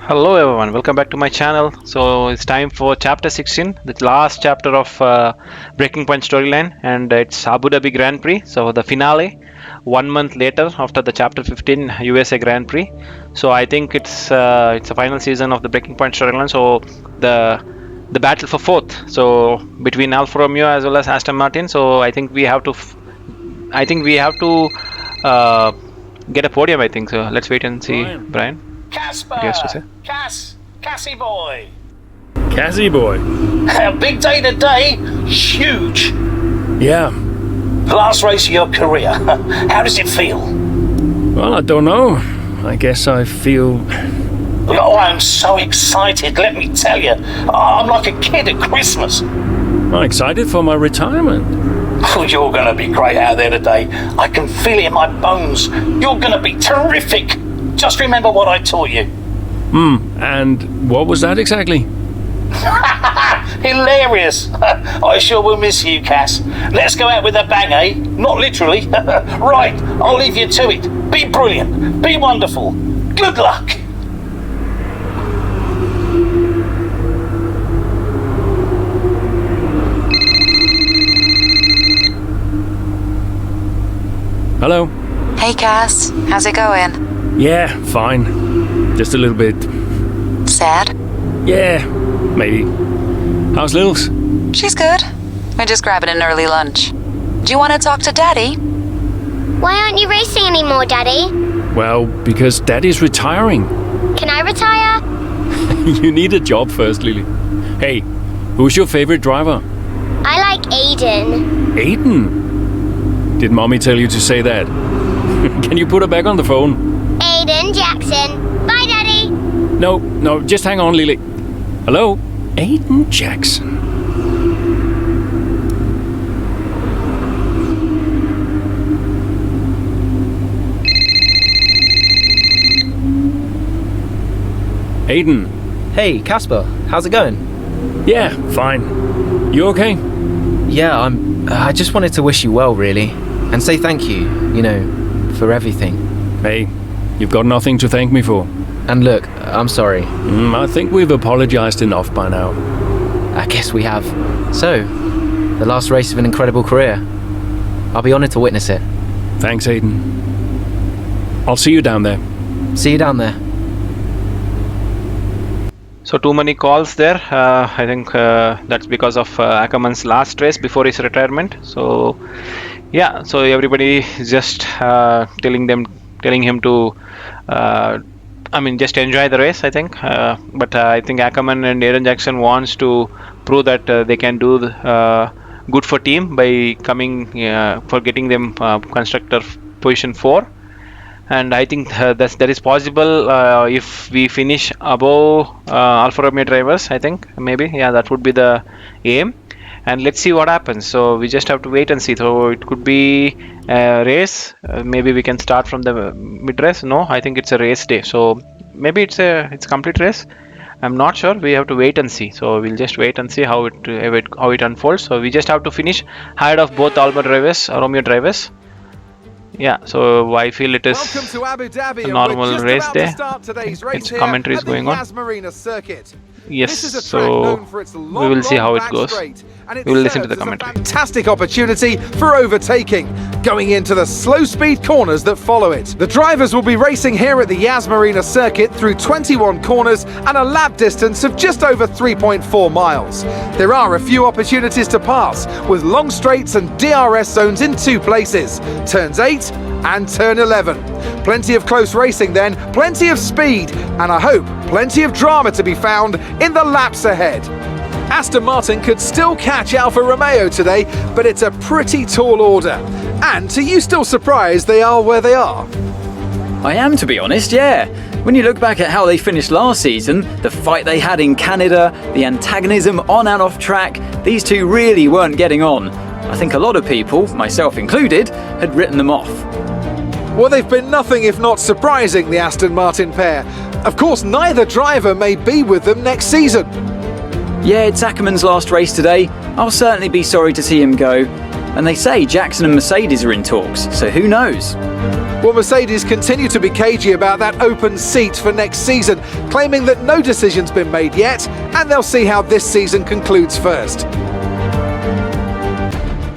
Hello everyone, welcome back to my channel. So it's time for chapter 16, the last chapter of Breaking Point storyline, and it's Abu Dhabi Grand Prix. So the finale, 1 month later after the chapter 15 USA Grand Prix. So I think it's a final season of the Breaking Point storyline. So the battle for fourth. So between Alfa Romeo as well as Aston Martin. So I think we have to uh, get a podium. I think so. Let's wait and see, Brian. Casper! What do you have to say? Cassie boy! Cassie boy. A big day today, huge. Yeah. Last race of your career. How does it feel? Well, I don't know. I guess I feel... Oh, I'm so excited, let me tell you. I'm like a kid at Christmas. I'm excited for my retirement. Oh, you're going to be great out there today. I can feel it in my bones. You're going to be terrific. Just remember what I taught you. And what was that exactly? Hilarious. I sure will miss you, Cass. Let's go out with a bang, eh? Not literally. Right, I'll leave you to it. Be brilliant. Be wonderful. Good luck. Hello? Hey Cass, how's it going? Yeah, fine. Just a little bit... Sad? Yeah, maybe. How's Lils? She's good. We're just grabbing an early lunch. Do you want to talk to Daddy? Why aren't you racing anymore, Daddy? Well, because Daddy's retiring. Can I retire? You need a job first, Lily. Hey, who's your favorite driver? I like Aiden. Aiden? Did Mommy tell you to say that? Can you put her back on the phone? Aiden Jackson. Bye, Daddy. No, just hang on, Lily. Hello? Aiden Jackson. Aiden. Hey, Casper, how's it going? Yeah, fine. You okay? Yeah, I just wanted to wish you well, really, and say thank you, for everything. Hey, you've got nothing to thank me for. And look, I'm sorry. I think we've apologized enough by now. I guess we have. So, the last race of an incredible career. I'll be honored to witness it. Thanks, Aiden. I'll see you down there. See you down there. So too many calls there. I think that's because of Ackerman's last race before his retirement. So yeah, so everybody is just telling him to just enjoy the race, I think. But I think Ackerman and Aaron Jackson wants to prove that they can do good for team by coming for getting them constructor position 4. And I think that is possible if we finish above Alfa Romeo drivers. I think maybe, yeah, that would be the aim. And let's see what happens. So we just have to wait and see. So it could be a race. Maybe we can start from the mid race. No, I think it's a race day. So maybe it's complete race. I'm not sure. We have to wait and see. So we'll just wait and see how it unfolds. So we just have to finish ahead of both Romeo drivers. Yeah, so I feel it is a normal race day. Its commentary is going on. Yes, so we will see how it goes. We will listen to the commentary. Fantastic opportunity for overtaking, going into the slow speed corners that follow it. The drivers will be racing here at the Yas Marina circuit through 21 corners and a lap distance of just over 3.4 miles. There are a few opportunities to pass, with long straights and DRS zones in 2 places, turns 8 and turn 11. Plenty of close racing then, plenty of speed, and I hope plenty of drama to be found in the laps ahead. Aston Martin could still catch Alfa Romeo today, but it's a pretty tall order. And are you still surprised they are where they are? I am, to be honest, yeah. When you look back at how they finished last season, the fight they had in Canada, the antagonism on and off track, these two really weren't getting on. I think a lot of people, myself included, had written them off. Well, they've been nothing if not surprising, the Aston Martin pair. Of course, neither driver may be with them next season. Yeah, it's Ackerman's last race today. I'll certainly be sorry to see him go. And they say Jackson and Mercedes are in talks, so who knows? Well, Mercedes continue to be cagey about that open seat for next season, claiming that no decision's been made yet, and they'll see how this season concludes first.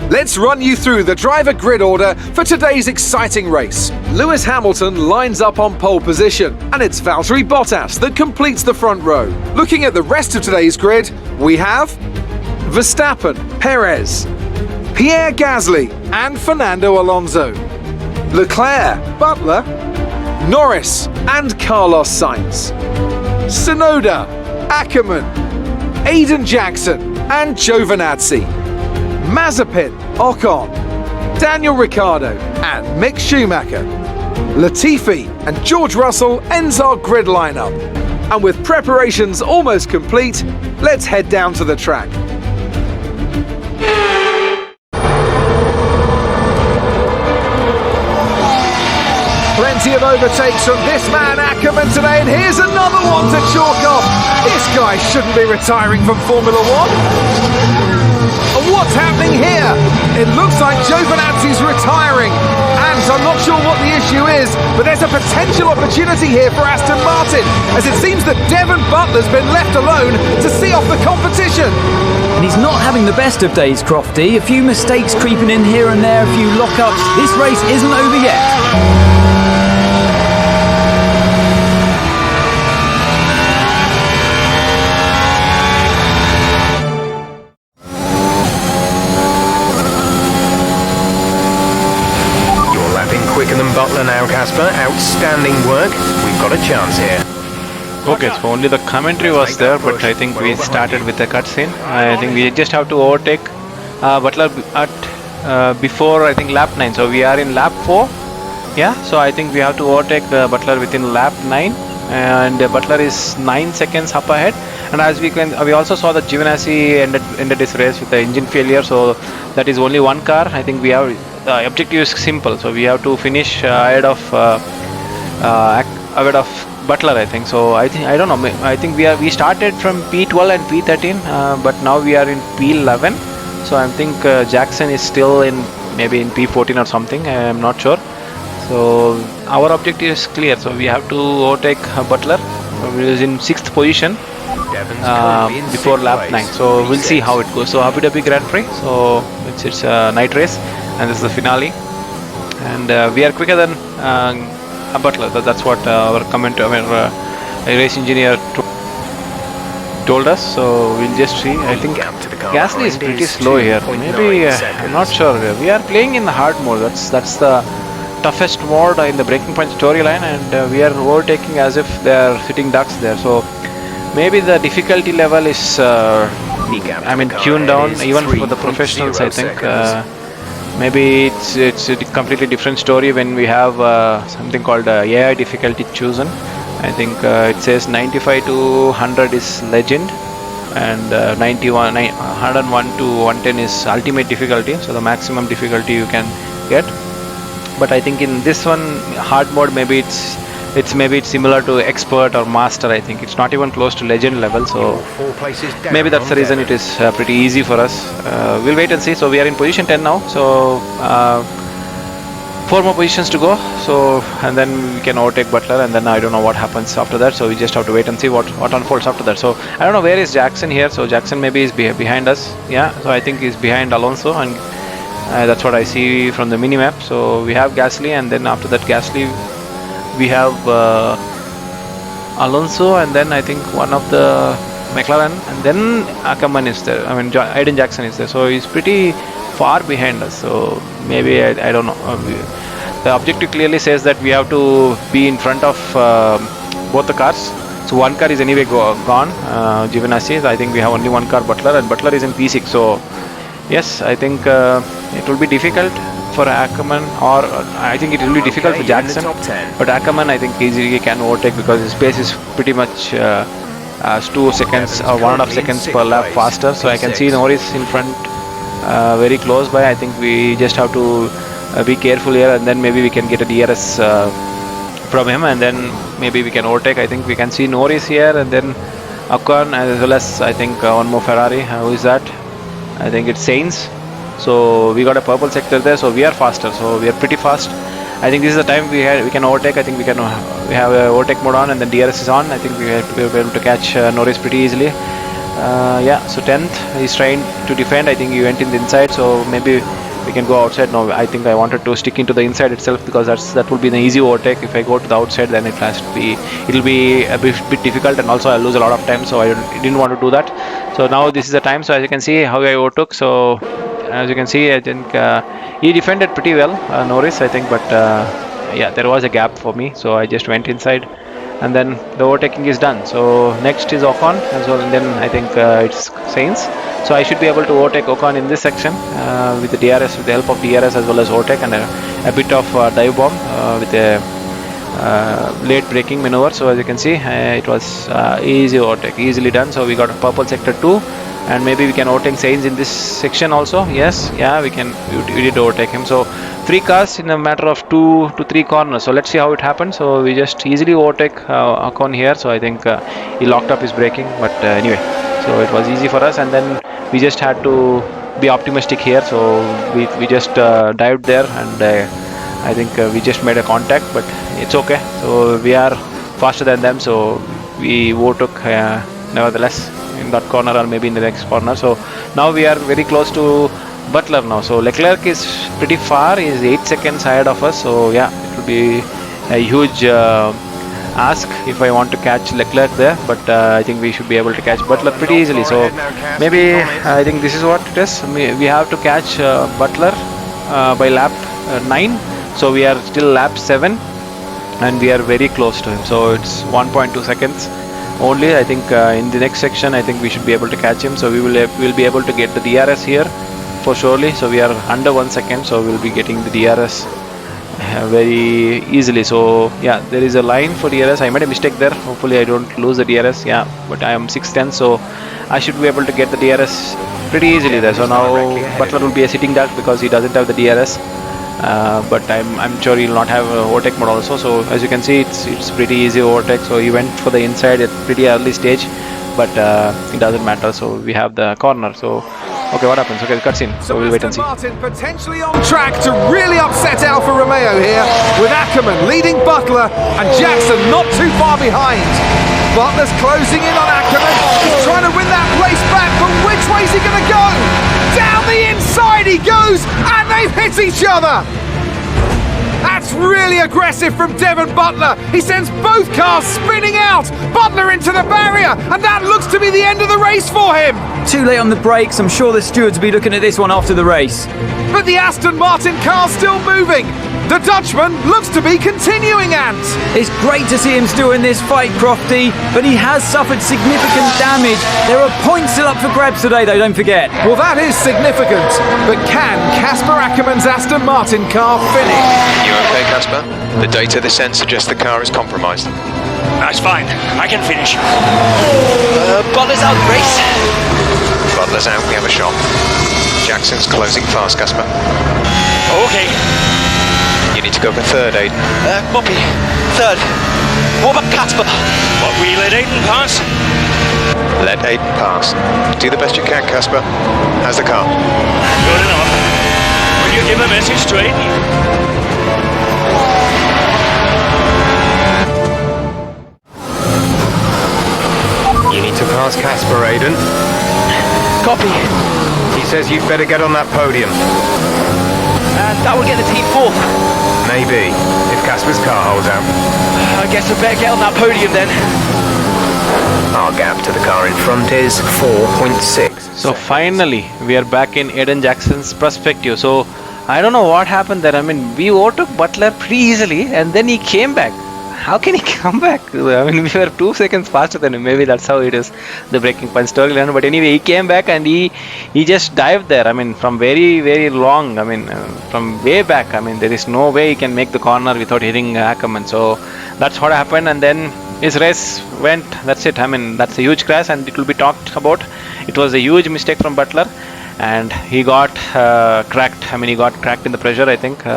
Let's run you through the driver grid order for today's exciting race. Lewis Hamilton lines up on pole position, and it's Valtteri Bottas that completes the front row. Looking at the rest of today's grid, we have Verstappen, Perez, Pierre Gasly and Fernando Alonso, Leclerc, Butler, Norris and Carlos Sainz, Tsunoda, Ackermann, Aiden Jackson and Giovinazzi, Mazepin, Ocon, Daniel Ricciardo and Mick Schumacher. Latifi and George Russell ends our grid lineup. And with preparations almost complete, let's head down to the track. Plenty of overtakes from this man Ackermann today, and here's another one to chalk off. This guy shouldn't be retiring from Formula One. And what's happening here? It looks like Giovinazzi's retiring, and I'm not sure what the issue is, but there's a potential opportunity here for Aston Martin, as it seems that Devon Butler's been left alone to see off the competition. And he's not having the best of days, Crofty. A few mistakes creeping in here and there, a few lockups. This race isn't over yet. Quicker than Butler now, Casper. Outstanding work. We've got a chance here. Okay, so only the commentary was there, but I think we started with the cutscene. I think we just have to overtake Butler at before, I think, lap 9. So we are in lap 4. Yeah, so I think we have to overtake Butler within lap 9, and Butler is 9 seconds up ahead. And as we also saw that Giovinazzi ended this race with the engine failure, so that is only one car. I think we have the objective is simple, so we have to finish ahead of Butler, I think. So I don't know. I think we started from P12 and P13, but now we are in P11. So I think Jackson is still maybe in P14 or something. I am not sure. So our objective is clear. So we have to overtake Butler, who is in 6th position before lap 9. So we'll see how it goes. So Abu Dhabi Grand Prix. So it's a night race, and this is the finale. And we are quicker than Butler. That's what our race engineer told us. So we'll just see. I think Gasly is pretty slow here. Maybe I'm not sure. We are playing in the hard mode. That's the toughest mode in the Breaking Point storyline, and we are overtaking as if they are sitting ducks there. So maybe the difficulty level is tuned down even for the professionals. I think maybe it's a completely different story when we have something called AI difficulty chosen. I think it says 95 to 100 is legend, and 101 to 110 is ultimate difficulty, so the maximum difficulty you can get. But I think in this one, hard mode, maybe it's similar to expert or master. I think it's not even close to legend level, so maybe that's the reason it is pretty easy for us. We'll wait and see. So we are in position 10 now, so 4 more positions to go, so and then we can overtake Butler, and then I don't know what happens after that, so we just have to wait and see what unfolds after that. So I don't know where is Jackson here. So Jackson maybe is behind us. Yeah, so I think he's behind Alonso, and that's what I see from the mini map. So we have Gasly, and then after that Gasly we have Alonso, and then I think one of the McLaren, and then Ackermann is there. I mean Aiden Jackson is there, so he's pretty far behind us. So maybe I don't know. The objective clearly says that we have to be in front of both the cars. So one car is anyway gone, Giovinazzi. I think we have only one car, Butler, and Butler is in P6. So yes, I think it will be difficult for Ackermann, or I think it will be difficult for Jackson. But Ackermann, I think easily can overtake because his pace is pretty much 2 seconds or 1.5 seconds per lap faster. So I can see Norris in front, very close by. I think we just have to be careful here, and then maybe we can get a DRS from him, and then maybe we can overtake. I think we can see Norris here, and then Ocon, as well as I think one more Ferrari. Who is that? I think it's Sainz. So we got a purple sector there, so we are faster. So we are pretty fast. I think this is the time we can overtake. I think we have a overtake mode on, and then DRS is on. I think we will be able to catch Norris pretty easily. Yeah, so 10th, he's trying to defend. I think he went in the inside, so maybe we can go outside. No, I think I wanted to stick into the inside itself, because that will be an easy overtake. If I go to the outside, then it'll be a bit difficult, and also I'll lose a lot of time, so I didn't want to do that. So now this is the time. So as you can see how I overtook. So as you can see, I think he defended pretty well, Norris, I think, but yeah, there was a gap for me, so I just went inside, and then the overtaking is done. So next is Ocon as well, and then I think it's Sainz. So I should be able to overtake Ocon in this section with the DRS, with the help of DRS as well as overtake, and a bit of dive bomb with a late braking maneuver. So as you can see, it was easy overtake, easily done. So we got a purple sector 2, and maybe we can overtake Sainz in this section also. Yes, yeah, we did overtake him. So 3 cars in a matter of 2 to 3 corners. So let's see how it happens. So we just easily overtake Ocon here. So I think he locked up his braking, but anyway, so it was easy for us, and then we just had to be optimistic here. So we just dived there, and I think we just made a contact, but it's okay. So we are faster than them, so we overtook nevertheless in that corner, or maybe in the next corner. So now we are very close to Butler now. So Leclerc is pretty far, he is 8 seconds ahead of us. So yeah, it will be a huge ask if I want to catch Leclerc there, but I think we should be able to catch Butler pretty easily. So maybe I think this is what it is. We have to catch Butler by lap 9. So we are still lap 7, and we are very close to him. So it's 1.2 seconds only. I think in the next section, I think we should be able to catch him. So we'll be able to get the DRS here for surely. So we are under 1 second, so we'll be getting the DRS very easily. So yeah, there is a line for DRS. I made a mistake there. Hopefully I don't lose the DRS. Yeah, but I am 6'10", so I should be able to get the DRS pretty easily there. So now Butler will be a sitting duck because he doesn't have the DRS. But I'm sure he'll not have overtake mode also. So as you can see, it's pretty easy overtake. So he went for the inside at pretty early stage, but it doesn't matter. So we have the corner. So okay, what happens? Okay, cutscene. So we'll wait and see. Martin potentially on track to really upset Alfa Romeo here, with Ackerman leading Butler and Jackson not too far behind. Butler's closing in on Ackerman, trying to win that place back, but which way's he going to go? Down the inside he goes, and they've hit each other! That's really aggressive from Devon Butler. He sends both cars spinning out. Butler into the barrier, and that looks to be the end of the race for him. Too late on the brakes. I'm sure the stewards will be looking at this one after the race. But the Aston Martin car's still moving. The Dutchman looks to be continuing, Ant. It's great to see him still in this fight, Crofty, but he has suffered significant damage. There are points still up for grabs today, though, don't forget. Well, that is significant. But can Casper Ackerman's Aston Martin car finish? You okay, Casper? The data this end suggests the car is compromised. That's fine. I can finish. Butler's out, race. Butler's out, we have a shot. Jackson's closing fast, Casper. Okay. You need to go for third, Aiden. Moppy, third. What about Casper? What, we let Aiden pass? Let Aiden pass. Do the best you can, Casper. How's the car? Good enough. Will you give a message to Aiden? You need to pass Casper, Aiden. Copy. He says you'd better get on that podium. And that will get the team fourth. Maybe, if Casper's car holds out. I guess I better get on that podium then. Our gap to the car in front is 4.6. So finally, we are back in Aiden Jackson's perspective. So I don't know what happened there. I mean, we overtook Butler pretty easily, and then he came back. How can he come back? I mean, we were 2 seconds faster than him. Maybe that's how it is, the braking point storyline. But anyway, he came back and he just dived there. I mean, from very, very long. I mean, from way back. I mean, there is no way he can make the corner without hitting Ackerman. So that's what happened. And then his race went. That's it. I mean, that's a huge crash, and it will be talked about. It was a huge mistake from Butler, and he got cracked. I mean, he got cracked in the pressure, I think.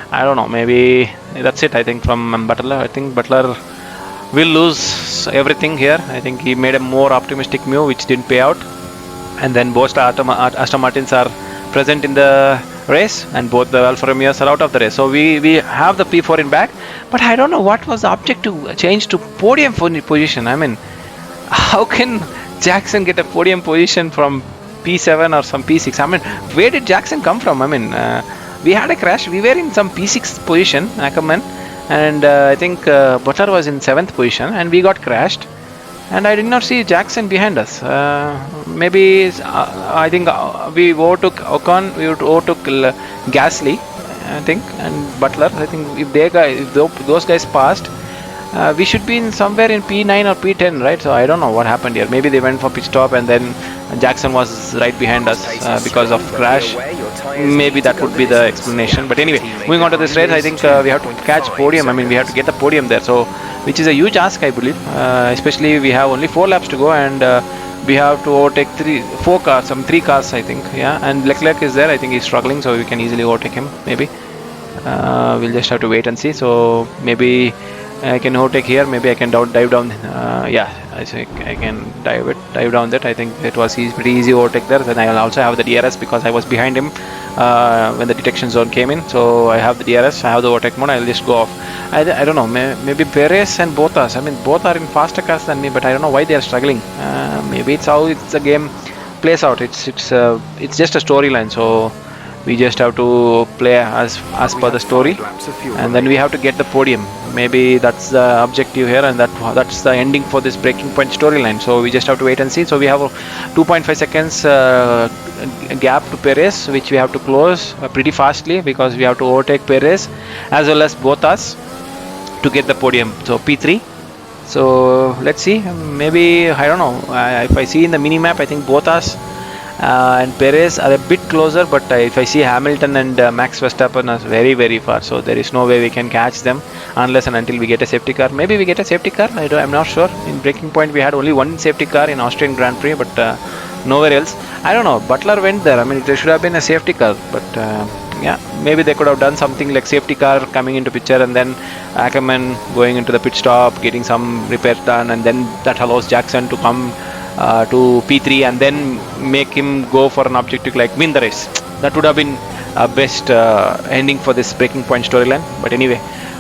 I don't know, maybe that's it. I think from Butler, I think Butler will lose everything here. I think he made a more optimistic move which didn't pay out, and then both Aston Martins are present in the race, and both the Alfa Romeos are out of the race. So we have the P4 in back, but I don't know what was the object to change to podium position. I mean, how can Jackson get a podium position from P7 or some P6? I mean, where did Jackson come from? I mean, we had a crash. We were in some P6 position, Ackerman, and I think Butler was in 7th position, and we got crashed. And I did not see Jackson behind us. Maybe I think we overtook Ocon, we overtook Gasly, I think, and Butler. I think if those guys passed, we should be in somewhere in P9 or P10, right? So I don't know what happened here. Maybe they went for pit stop and then Jackson was right behind us because of crash. Maybe that would be the explanation. But anyway, moving on to this race, I think we have to catch podium. I mean, we have to get the podium there. So, which is a huge ask, I believe. Especially we have only 4 laps to go, and we have to overtake 3 cars, I think. Yeah, and Leclerc is there. I think he's struggling, so we can easily overtake him. Maybe we'll just have to wait and see. So maybe I can overtake here. Maybe I can dive down. Yeah, I think I can dive down that. I think it was pretty easy overtake there. Then I will also have the DRS because I was behind him when the detection zone came in. So I have the DRS. I have the overtake mode. I'll just go off. I don't know. Maybe Perez and Bottas. I mean, both are in faster cars than me, but I don't know why they are struggling. Maybe it's how the game plays out. It's just a storyline. So we just have to play as per the story, and then we have to get the podium. Maybe that's the objective here, and that's the ending for this breaking point storyline. So we just have to wait and see. So we have a 2.5 seconds gap to Perez, which we have to close pretty fastly because we have to overtake Perez as well as Bottas to get the podium. So P3. So let's see. Maybe I don't know. If I see in the mini map, I think Bottas and Perez are a bit closer, but if I see Hamilton and Max Verstappen are very, very far, so there is no way we can catch them unless and until we get a safety car. Maybe we get a safety car, I'm not sure. In breaking point we had only one safety car in Austrian Grand Prix, but nowhere else. I don't know, Butler went there. I mean, there should have been a safety car, but yeah, maybe they could have done something like safety car coming into picture and then Ackerman going into the pit stop, getting some repairs done, and then that allows Jackson to come to P3 and then make him go for an objective like win the race. That would have been best ending for this breaking point storyline. But anyway,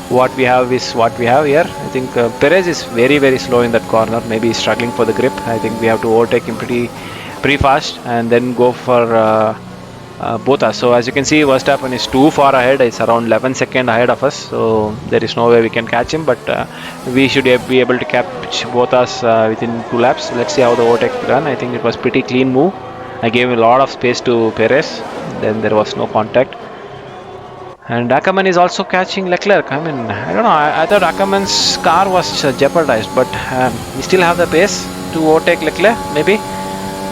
what we have is what we have here. I think Perez is very, very slow in that corner. Maybe he's struggling for the grip. I think we have to overtake him pretty fast and then go for Bottas. So as you can see, Verstappen is too far ahead. It's around 11 seconds ahead of us. So there is no way we can catch him. But we should be able to catch Bottas within 2 laps. Let's see how the overtake run. I think it was pretty clean move. I gave a lot of space to Perez. Then there was no contact. And Ackerman is also catching Leclerc. I mean, I don't know. I thought Ackerman's car was jeopardized, but we still have the pace to overtake Leclerc. Maybe.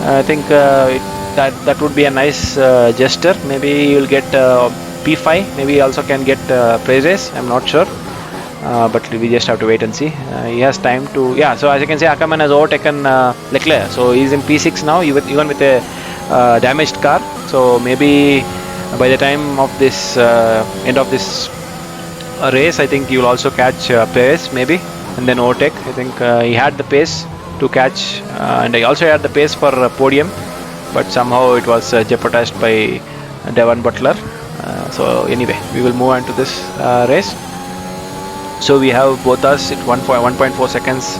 I think that would be a nice gesture. Maybe you'll get P5. Maybe he also can get Perez. I'm not sure. But we just have to wait and see. He has time to. Yeah, so as you can see, Ackerman has overtaken Leclerc. So he's in P6 now, even with a damaged car. So maybe by the time of this end of this race, I think you'll also catch Perez maybe and then overtake. I think he had the pace to catch, and I also had the pace for podium, but somehow it was jeopardized by Devon Butler. So anyway, we will move on to this race. So we have Bottas at 1.4 seconds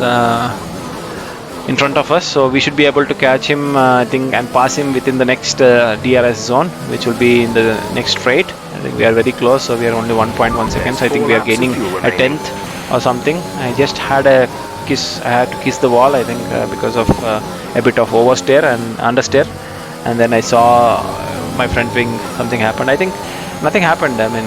in front of us, so we should be able to catch him, I think, and pass him within the next DRS zone, which will be in the next straight. I think we are very close, so we are only 1.1 seconds. I think we are gaining a 10th or something. I just had I had to kiss the wall, I think, because of a bit of oversteer and understeer, and then I saw my front wing, something happened. I think nothing happened. I mean,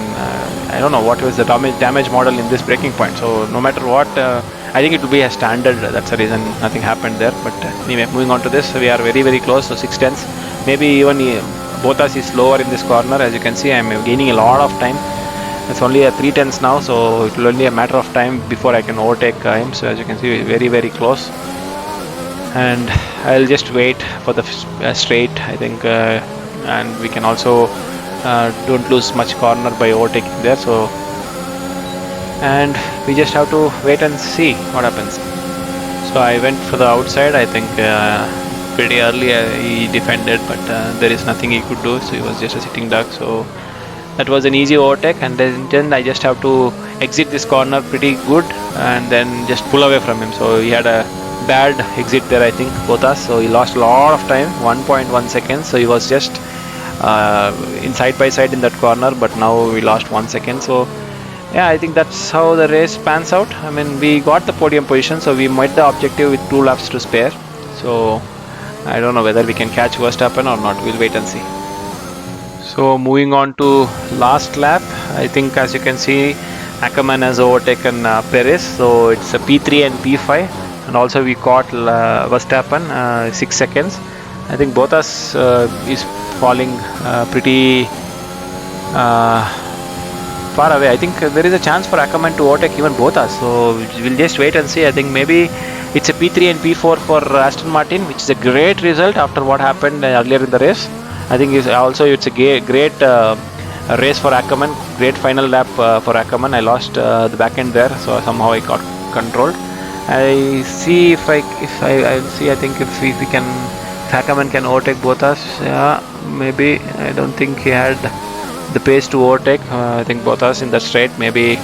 I don't know what was the damage model in this breaking point. So no matter what, I think it will be a standard. That's the reason nothing happened there. But anyway, moving on to this, we are very, very close. So 6 tenths. Maybe even Bottas is slower in this corner. As you can see, I'm gaining a lot of time. It's only a 3 tenths now, so it will only a matter of time before I can overtake him. So as you can see, very, very close. And I'll just wait for the straight, I think, and we can also don't lose much corner by overtaking there. So, and we just have to wait and see what happens. So I went for the outside. I think pretty early. He defended, but there is nothing he could do. So he was just a sitting duck. So that was an easy overtake, and then I just have to exit this corner pretty good and then just pull away from him. So he had a bad exit there, I think, both us. So he lost a lot of time, 1.1 seconds. So he was just in side by side in that corner, but now we lost 1 second. So yeah, I think that's how the race pans out. I mean, we got the podium position, so we met the objective with 2 laps to spare. So I don't know whether we can catch Verstappen or not. We'll wait and see. So moving on to last lap, I think as you can see, Ackerman has overtaken Perez. So it's a P3 and P5, and also we caught Verstappen 6 seconds. I think Bottas is falling pretty far away. I think there is a chance for Ackerman to overtake even Bottas. So we'll just wait and see. I think maybe it's a P3 and P4 for Aston Martin, which is a great result after what happened earlier in the race. I think it's a great race for Ackerman. Great final lap for Ackerman. I lost the back end there, so somehow I got controlled. I see if I think if Ackerman can overtake Bottas, yeah, maybe. I don't think he had the pace to overtake. I think Bottas in the straight, maybe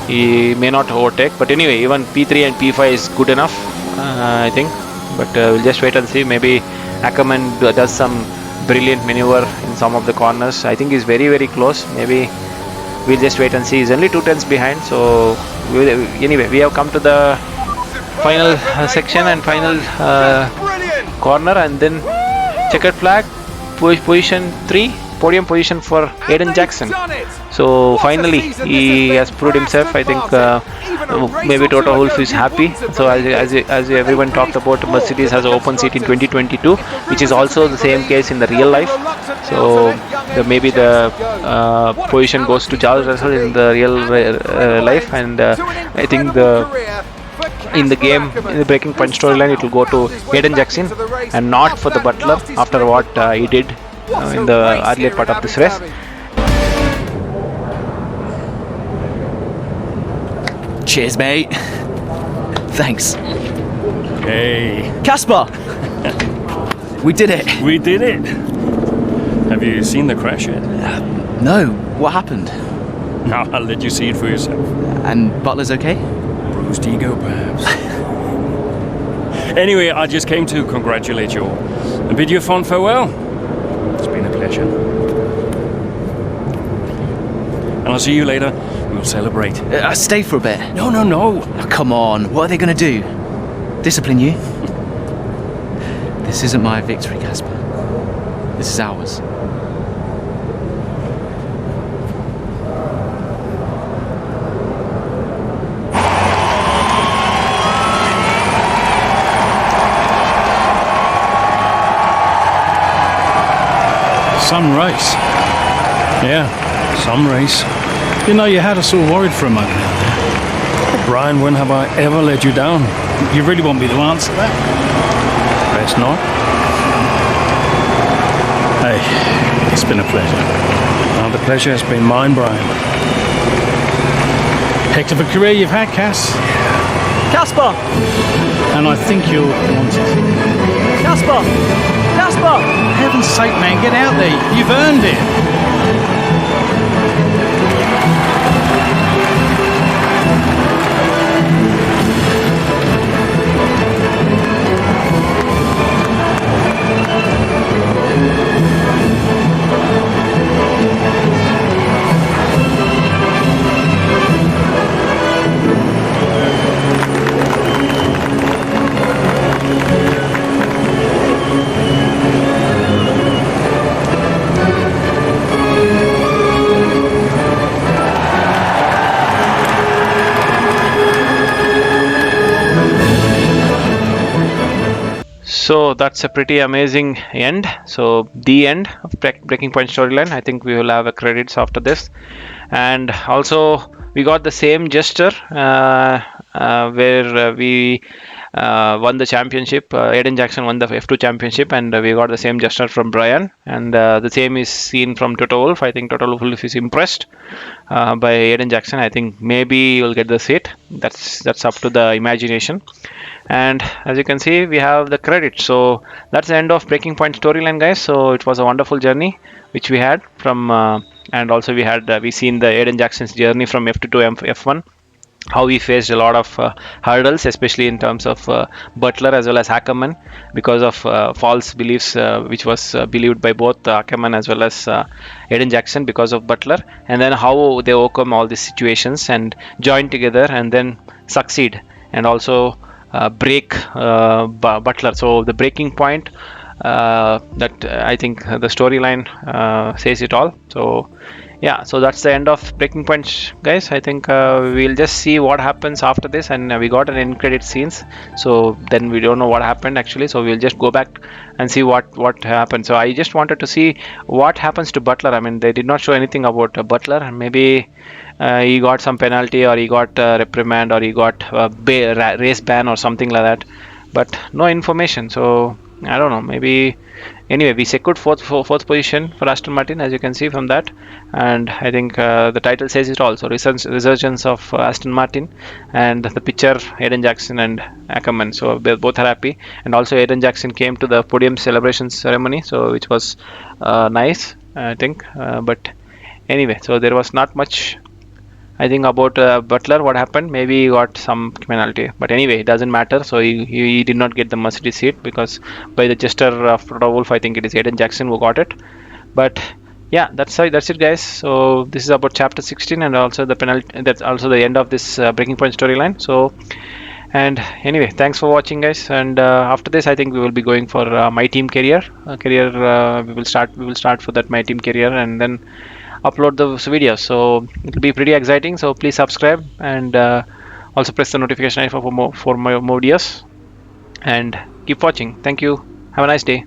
he may not overtake. But anyway, even P3 and P5 is good enough, I think. But we'll just wait and see. Maybe Ackerman does some brilliant maneuver in some of the corners. I think he's very, very close. Maybe we'll just wait and see. He's only 2 tenths behind. So anyway, we have come to the final section and final corner, and then checkered flag, position 3, podium position for Aiden Jackson. So finally he has proved himself. I think maybe Toto Wolff is happy. So as everyone talked about, Mercedes has an open seat in 2022, which is also the same case in the real life. So maybe the position goes to Charles Russell in the real life, and I think in the game, in the breaking point storyline, it will go to Aiden Jackson and not for the Butler after what he did in the earlier part of this race. Cheers, mate. Thanks. Hey. Casper! We did it. We did it. Have you seen the crash yet? No. What happened? No, I'll let you see it for yourself. And Butler's okay? Bruised ego, perhaps. Anyway, I just came to congratulate you all and bid you a fond farewell. It's been a pleasure. And I'll see you later. We'll celebrate. Stay for a bit. No. Oh, come on. What are they going to do? Discipline you? This isn't my victory, Casper. This is ours. Some race. Yeah, some race. You know, you had us all worried for a moment out there. Brian, when have I ever let you down? You really want me to answer that? Best not. Hey, it's been a pleasure. Now the pleasure has been mine, Brian. Heck of a career you've had, Cass. Casper! And I think you'll want it. Casper! Casper! For heaven's sake, man, get out there. You've earned it. So that's a pretty amazing end. So the end of Breaking Point storyline. I think we will have a credits after this, and also we got the same gesture where we won the championship. Aiden Jackson won the F2 championship, and we got the same gesture from Brian. And the same is seen from Toto Wolff. I think Toto Wolff is impressed by Aiden Jackson. I think maybe he will get the seat. That's up to the imagination. And as you can see, we have the credit. So that's the end of Breaking Point storyline, guys. So it was a wonderful journey which we had from, and also we seen the Aiden Jackson's journey from F2 to F1. How he faced a lot of hurdles, especially in terms of Butler as well as Ackerman, because of false beliefs which was believed by both Ackerman as well as Aiden Jackson because of Butler, and then how they overcome all these situations and join together and then succeed and also break Butler. So the breaking point, that I think the storyline says it all. So yeah, so that's the end of Breaking Point, guys. I think we'll just see what happens after this, and we got an end credit scenes, so then we don't know what happened actually, so we'll just go back and see what happened. So I just wanted to see what happens to Butler. I mean, they did not show anything about Butler, and maybe he got some penalty, or he got reprimand, or he got race ban or something like that, but no information. So I don't know, maybe. Anyway, we secured fourth position for Aston Martin, as you can see from that, and I think the title says it all. So resurgence of Aston Martin, and the picture Aiden Jackson and Ackerman. So they both are happy, and also Aiden Jackson came to the podium celebration ceremony, so which was nice, I think. But anyway, so there was not much, I think, about Butler. What happened? Maybe he got some penalty, but anyway, it doesn't matter. So he did not get the Mercedes seat, because by the gesture of Toto Wolff, I think it is Aiden Jackson who got it. But yeah, that's it, guys. So this is about chapter 16, and also the penalty. That's also the end of this Breaking Point storyline. So, and anyway, thanks for watching, guys. And after this, I think we will be going for my team career. We will start for that my team career, and then upload those videos. So it will be pretty exciting. So please subscribe, and also press the notification icon for more videos, and keep watching. Thank you. Have a nice day.